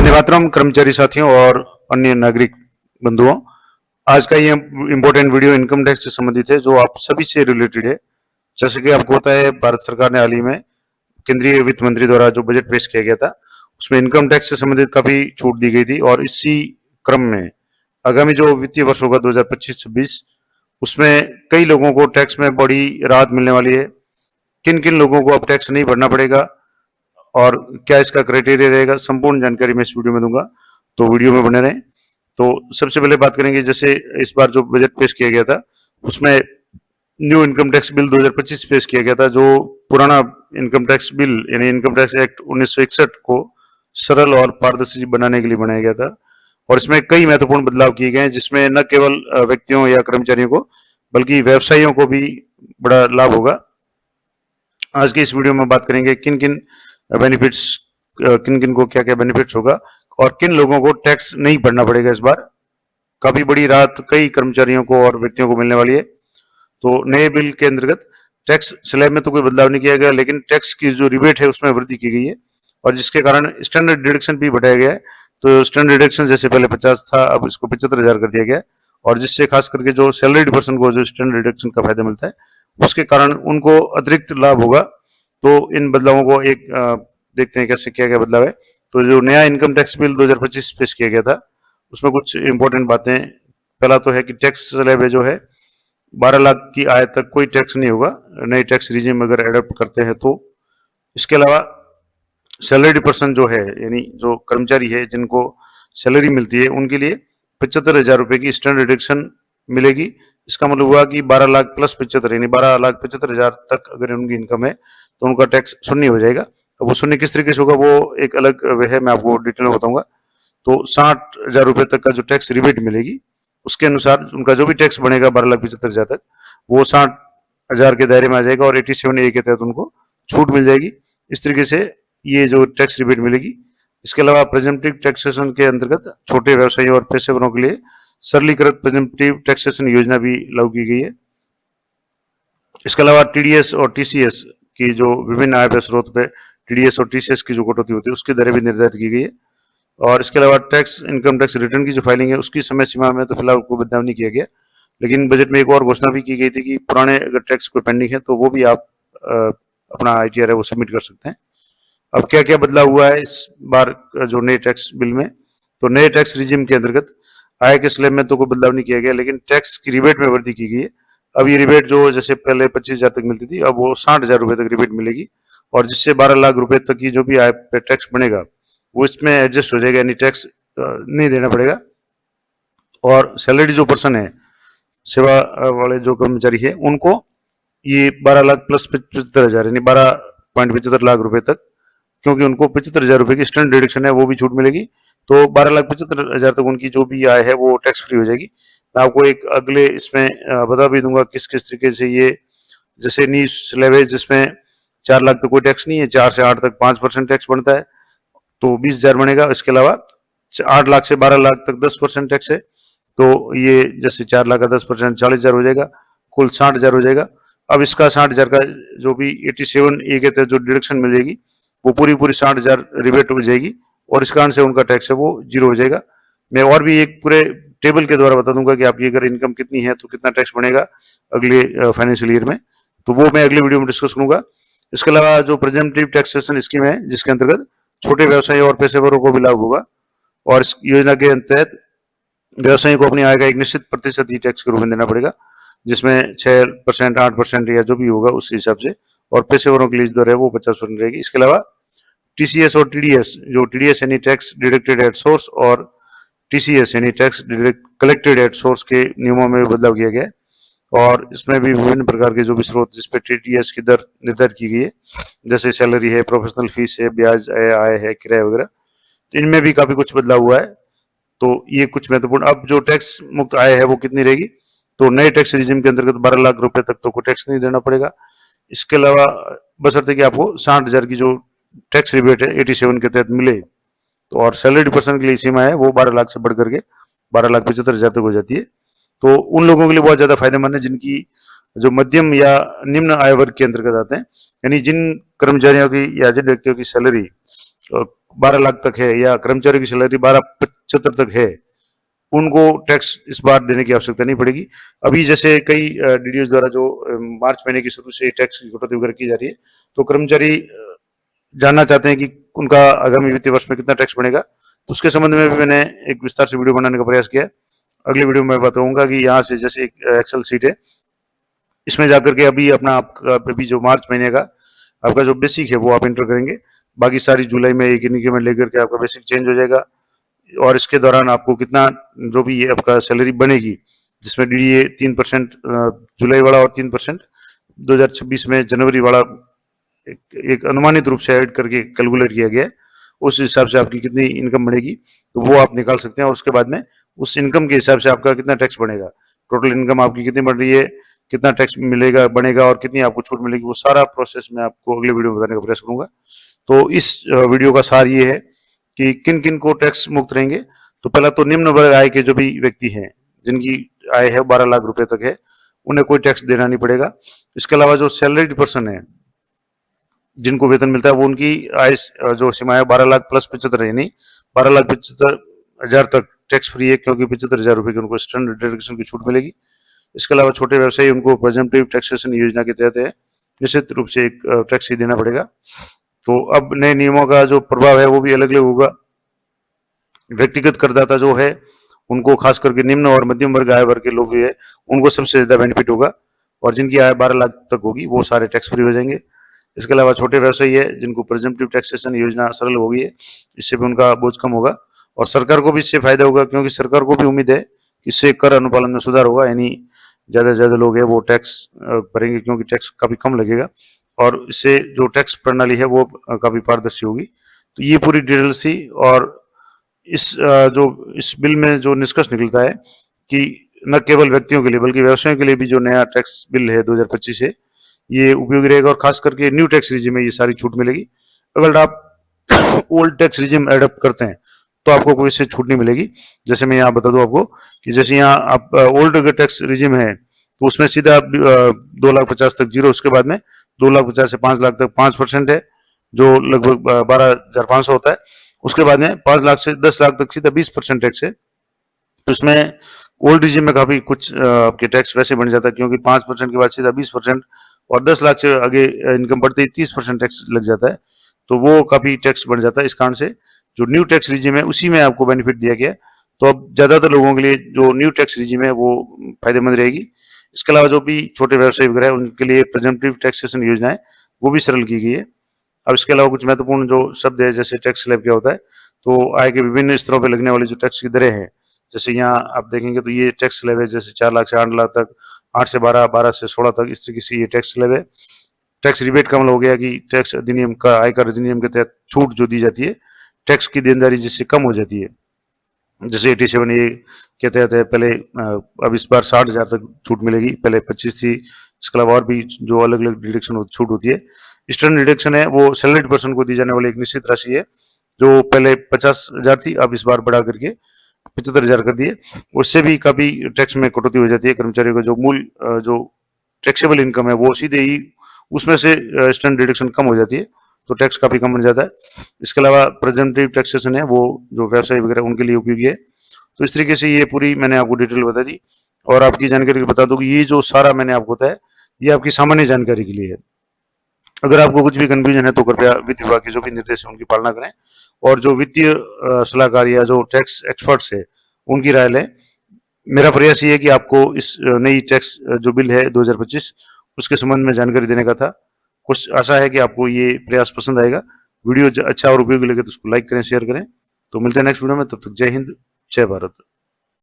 वंदेमातरम कर्मचारी साथियों और अन्य नागरिक बंधुओं, आज का ये इम्पोर्टेंट वीडियो इनकम टैक्स से संबंधित है जो आप सभी से रिलेटेड है। जैसे कि आपको पता है, भारत सरकार ने हाल ही में केंद्रीय वित्त मंत्री द्वारा जो बजट पेश किया गया था उसमें इनकम टैक्स से संबंधित काफी छूट दी गई थी, और इसी क्रम में आगामी जो वित्तीय वर्ष होगा 2025-26 उसमें कई लोगों को टैक्स में बड़ी राहत मिलने वाली है। किन किन लोगों को अब टैक्स नहीं भरना पड़ेगा और क्या इसका क्राइटेरिया रहेगा, संपूर्ण जानकारी मैं इस वीडियो में दूंगा, तो वीडियो में बने रहें। तो सबसे पहले बात करेंगे, जैसे इस बार जो बजट पेश किया गया था उसमें न्यू इनकम टैक्स बिल 2025 पेश किया गया था, जो पुराना इनकम टैक्स बिल यानी इनकम टैक्स एक्ट 1961 को सरल और पारदर्शी बनाने के लिए बनाया गया था। और इसमें कई महत्वपूर्ण बदलाव किए गए हैं, जिसमें न केवल व्यक्तियों या कर्मचारियों को बल्कि व्यवसायियों को भी बड़ा लाभ होगा। आज की इस वीडियो में बात करेंगे किन किन बेनिफिट्स, किन किन को क्या क्या बेनिफिट्स होगा और किन लोगों को टैक्स नहीं भरना पड़ेगा। इस बार काफी बड़ी राहत कई कर्मचारियों को और व्यक्तियों को मिलने वाली है। तो नए बिल के अंतर्गत टैक्स स्लैब में तो कोई बदलाव नहीं किया गया, लेकिन टैक्स की जो रिबेट है उसमें वृद्धि की गई है, और जिसके कारण स्टैंडर्ड डिडक्शन भी बढ़ाया गया है। तो स्टैंडर्ड डिडक्शन जैसे पहले 50 था, अब इसको 75,000 कर दिया गया है, और जिससे खास करके जो सैलरीड पर्सन को जो स्टैंडर्ड डिडक्शन का फायदा मिलता है उसके कारण उनको अतिरिक्त लाभ होगा। तो इन बदलावों को एक देखते हैं कैसे क्या क्या बदलाव है। तो जो नया इनकम टैक्स बिल 2025 पेश किया गया था उसमें कुछ इंपॉर्टेंट बातें, पहला तो है कि टैक्स स्लैब जो है 12 लाख की आय तक कोई टैक्स नहीं होगा नई टैक्स रिजीम अगर एडॉप्ट करते हैं तो। इसके अलावा सैलरीड पर्सन जो है यानी जो कर्मचारी है जिनको सैलरी मिलती है उनके लिए 75,000 रुपए की स्टैंडर्ड डिडक्शन मिलेगी। इसका मतलब हुआ कि 12 लाख प्लस 75 यानी 12,75,000 तक अगर उनकी इनकम है तो उनका टैक्स शून्य हो जाएगा। अब वो शून्य किस तरीके से होगा वो एक अलग वे है, मैं आपको डिटेल में बताऊंगा। तो 60,000 रुपए तक का जो टैक्स रिबेट मिलेगी उसके अनुसार उनका जो भी टैक्स बनेगा 12,75,000 तक वो 60,000 के दायरे में आ जाएगा, और 87A के तहत उनको छूट मिल जाएगी। इस तरीके से ये जो टैक्स रिबेट मिलेगी। इसके अलावा प्रेजम्पटिव टैक्सेशन के अंतर्गत छोटे व्यवसायियों और पेशेवरों के लिए सरलीकृत प्रेजम्पटिव टैक्सेशन योजना भी लागू की गई है। इसके अलावा टीडीएस और टीसीएस की जो विभिन्न आय व्यय स्रोत पे टीडीएस और टीसीएस की जो कटौती होती है उसकी दरें भी निर्धारित की गई है। और इसके अलावा टैक्स इनकम टैक्स रिटर्न की जो फाइलिंग है उसकी समय सीमा में तो फिलहाल कोई बदलाव नहीं किया गया, लेकिन बजट में एक और घोषणा भी की गई थी कि पुराने अगर टैक्स कोई पेंडिंग है तो वो भी आप अपना आईटीआर है वो सबमिट कर सकते हैं। अब क्या क्या बदलाव हुआ है इस बार जो नए टैक्स बिल में, तो नए टैक्स रिजिम के अंतर्गत आय के स्लैब में तो कोई बदलाव नहीं किया गया, लेकिन टैक्स की रिबेट में वृद्धि की गई है। अब ये रिबेट जो जैसे पहले 25,000 तक मिलती थी अब वो 60,000 रुपए तक रिबेट मिलेगी, और जिससे 12 लाख रुपए तक की जो भी आय पे टैक्स बनेगा वो इसमें एडजस्ट हो जाएगा, यानी टैक्स नहीं देना पड़ेगा। और सैलरी जो पर्सन है, सेवा वाले जो कर्मचारी है, उनको ये 12 लाख प्लस 75,000 यानी 12.75 लाख रुपए तक, क्योंकि उनको 75,000 रुपए की स्टैंडर्ड डिडक्शन है वो भी छूट मिलेगी। तो 12,75,000 तक उनकी जो भी आय है वो टैक्स फ्री हो जाएगी। मैं आपको एक अगले इसमें बता भी दूंगा किस किस तरीके से ये, जैसे न्यू स्लैब है जिसमें 4 लाख तक कोई टैक्स नहीं है, 4 से 8 तक 5% टैक्स बनता है तो 20,000 बनेगा। इसके अलावा 8 लाख से 12 लाख तक 10% टैक्स है, तो ये जैसे 4 लाख का 10% 40,000 हो जाएगा, कुल 60,000 हो जाएगा। अब इसका 60,000 का जो भी 87A के तहत जो डिडक्शन मिल जाएगी वो पूरी 60,000 रिबेट हो जाएगी, और इस कारण से उनका टैक्स है वो जीरो हो जाएगा। मैं और भी एक पूरे टेबल के द्वारा बता दूंगा कि आपकी अगर इनकम कितनी है तो कितना टैक्स बनेगा अगले फाइनेंशियल ईयर में, तो वो मैं अगले वीडियो में डिस्कस करूंगा। इसके अलावा जो प्रेजेंटिव टैक्सेशन स्कीम है जिसके अंतर्गत छोटे व्यवसायी और पेशेवरों को भी लाभ होगा, और इस योजना के तहत व्यवसायी को अपनी आय का एक निश्चित प्रतिशत ही टैक्स के रूप में देना पड़ेगा, जिसमें 6%, 8% या जो भी होगा उस हिसाब से, और पेशेवरों के लिए दर है वो 50% रहेगी। इसके अलावा टीसीएस और टीडीएस, जो टीडीएस यानी टैक्स डिडक्टेड एट सोर्स और टीसीएस यानी टैक्स कलेक्टेड एट सोर्स के नियमों में बदलाव किया गया है, और इसमें भी विभिन्न प्रकार के जो भी स्रोत जिसपे टीडीएस की दर निर्धारित की गई है, जैसे सैलरी है, प्रोफेशनल फीस है, ब्याज है, आय है, किराया वगैरह, तो इनमें भी काफी कुछ बदलाव हुआ है। तो ये कुछ महत्वपूर्ण, अब जो टैक्स मुक्त आय है वो कितनी रहेगी, तो नए टैक्स रिजिम के अंतर्गत 12 लाख रुपए तक तो कोई टैक्स नहीं देना पड़ेगा। इसके अलावा बशर्ते कि आपको 60,000 की जो टैक्स रिबेट है 87 के तहत मिले, तो और सैलरीड पर्सन के लिए सीमा है वो 12 लाख से बढ़ करके 12,75,000 तक हो जाती है। तो उन लोगों के लिए बहुत ज्यादा फायदेमंद है जिनकी जो मध्यम या निम्न आय वर्ग के अंतर्गत आते हैं, यानी जिन कर्मचारियों की या जिन व्यक्तियों की सैलरी 12 लाख तक है या कर्मचारी की सैलरी 12,75 तक है, उनको टैक्स इस बार देने की आवश्यकता नहीं पड़ेगी। अभी जैसे कई डीडीओ द्वारा जो मार्च महीने की शुरू से टैक्स की कटौती वगैरह की जा रही है, तो कर्मचारी जानना चाहते हैं कि उनका आगामी वित्तीय वर्ष में कितना टैक्स बनेगा, तो उसके संबंध में भी मैंने एक विस्तार से वीडियो बनाने का प्रयास किया है। अगली वीडियो में बताऊंगा कि यहाँ से जैसे एक एक्सेल सीट है, इसमें जाकर के अभी अपना आपका अभी जो मार्च महीने का आपका जो बेसिक है वो आप एंटर करेंगे, बाकी सारी जुलाई में एक इंक्रीमेंट लेकर के आपका बेसिक चेंज हो जाएगा, और इसके दौरान आपको कितना जो भी ये आपका सैलरी बनेगी, जिसमें डीडीए 3% जुलाई वाला और 3% 2026 में जनवरी वाला एक अनुमानित रूप से ऐड करके कैलकुलेट किया गया है, उस हिसाब से आपकी कितनी इनकम बनेगी तो वो आप निकाल सकते हैं, और उसके बाद में उस इनकम के हिसाब से आपका कितना टैक्स बनेगा, टोटल इनकम आपकी कितनी बन रही है, कितना टैक्स मिलेगा बनेगा और कितनी आपको छूट मिलेगी, वो सारा प्रोसेस मैं आपको अगले वीडियो में बताने का प्रयास करूंगा। तो इस वीडियो का सार ये है कि किन किन को टैक्स मुक्त रहेंगे। तो पहला तो निम्न वर्ग आय के जो भी व्यक्ति हैं, जिनकी आय है 12 लाख रुपए तक है, उन्हें कोई टैक्स देना नहीं पड़ेगा। इसके अलावा जो सैलरीड पर्सन है, जिनको वेतन मिलता है, वो उनकी आय जो सीमा है 12 लाख प्लस 75 है, नहीं 12 लाख 75 हजार तक टैक्स फ्री है, क्योंकि 75,000 रुपए की उनको स्टैंडर्ड डिडक्शन की छूट मिलेगी। इसके अलावा छोटे व्यवसायी, उनको प्रेजेंटिव टैक्सेशन योजना के तहत है निश्चित रूप से एक टैक्स ही देना पड़ेगा। तो अब नए नियमों का जो प्रभाव है वो भी अलग अलग होगा। व्यक्तिगत करदाता जो है, उनको खास करके निम्न और मध्यम वर्ग आय वर्ग के लोग भी है, उनको सबसे ज्यादा बेनिफिट होगा, और जिनकी आय 12 लाख तक होगी वो सारे टैक्स फ्री हो जाएंगे। इसके अलावा छोटे व्यवसायी है, जिनको प्रेजेंटिव टैक्सेशन योजना सरल हो गई है, इससे भी उनका बोझ कम होगा, और सरकार को भी इससे फायदा होगा, क्योंकि सरकार को भी उम्मीद है कि इससे कर अनुपालन में सुधार होगा, यानी ज्यादा से ज्यादा लोग है वो टैक्स भरेंगे, क्योंकि टैक्स काफी कम लगेगा, और इससे जो टैक्स प्रणाली है वो काफी पारदर्शी होगी। तो ये पूरी डिटेल थी, और इस बिल में जो निष्कर्ष निकलता है कि न केवल व्यक्तियों के लिए बल्कि व्यवसायों के लिए भी जो नया टैक्स बिल है 2025 है, ये उपयोगी रहेगा, और खास करके न्यू टैक्स रिजिम में ये सारी छूट मिलेगी। अगर आप ओल्ड टैक्स रिजिम एडप्ट करते हैं तो आपको कोई इससे छूट नहीं मिलेगी। जैसे मैं यहाँ बता दूं आपको कि जैसे यहाँ आप ओल्ड अगर टैक्स रिजिम है तो उसमें सीधा 2,50,000 तक जीरो, उसके बाद में 2,50,000 से 5 लाख तक 5% है, जो लगभग 12,500 होता है। उसके बाद में 5 लाख से 10 लाख तक सीधा 20% टैक्स है। तो इसमें ओल्ड रिजिम में काफी कुछ आपके टैक्स वैसे बन जाता है, क्योंकि 5% के बाद सीधा 20%, और 10 लाख से आगे इनकम बढ़ते ही 30% टैक्स लग जाता है, तो वो काफी टैक्स बढ़ जाता है। इस कारण से जो न्यू टैक्स रिजिम है उसी में आपको बेनिफिट दिया गया है। तो अब ज्यादातर लोगों के लिए जो न्यू टैक्स रिजिम है वो फायदेमंद रहेगी। इसके अलावा जो भी छोटे व्यवसायी वगैरह है उनके लिए प्रेजेंटिव टैक्सेशन योजना है वो भी सरल की गई है। अब इसके अलावा कुछ महत्वपूर्ण जो शब्द है, जैसे टैक्स स्लैब क्या होता है, तो आय के विभिन्न स्तरों पर लगने वाली जो टैक्स की दरें हैं, जैसे यहाँ आप देखेंगे तो ये टैक्स स्लैब है, जैसे 4 लाख से 8 लाख तक, 8 से 12, 12 से 16 तक, इस तरीके से ये टैक्स स्लैब है। टैक्स रिबेट का मतलब हो गया कि टैक्स अधिनियम का, आयकर अधिनियम के तहत छूट जो दी जाती है, टैक्स की देनदारी जिससे कम हो जाती है, जैसे 87 ए के तहत है पहले, अब इस बार 60,000 तक छूट मिलेगी, पहले 25 थी। इसके अलावा और भी जो अलग अलग डिडक्शन छूट होती है। स्टैंडर्ड डिडक्शन है वो सैलरीड पर्सन को दी जाने वाली एक निश्चित राशि है, जो पहले 50,000 थी, अब इस बार बढ़ा करके 75,000 कर दिए। उससे भी काफी टैक्स में कटौती हो जाती है। कर्मचारियों का जो मूल जो टैक्सेबल इनकम है वो सीधे ही उसमें से स्टैंडर्ड डिडक्शन कम हो जाती है, तो टैक्स काफी कम बन जाता है। इसके अलावा प्रेजेंटिव टैक्सेशन है वो जो व्यवसायी वगैरह उनके लिए उपयोगी है। तो इस तरीके से ये पूरी मैंने आपको डिटेल बता दी, और आपकी जानकारी बता दूं कि ये जो सारा मैंने आपको बताया ये आपकी सामान्य जानकारी के लिए है। अगर आपको कुछ भी कंफ्यूजन है तो कृपया वित्त विभाग के जो भी निर्देश है उनकी पालना करें, और जो वित्तीय सलाहकार या जो टैक्स एक्सपर्ट्स है उनकी राय लें। मेरा प्रयास ये है कि आपको इस नई टैक्स जो बिल है 2025 उसके संबंध में जानकारी देने का था। कुछ आशा है कि आपको ये प्रयास पसंद आएगा। वीडियो अच्छा और उपयोगी लगे तो उसको लाइक करें, शेयर करें। तो मिलते हैं नेक्स्ट वीडियो में, तब तक जय हिंद, जय भारत।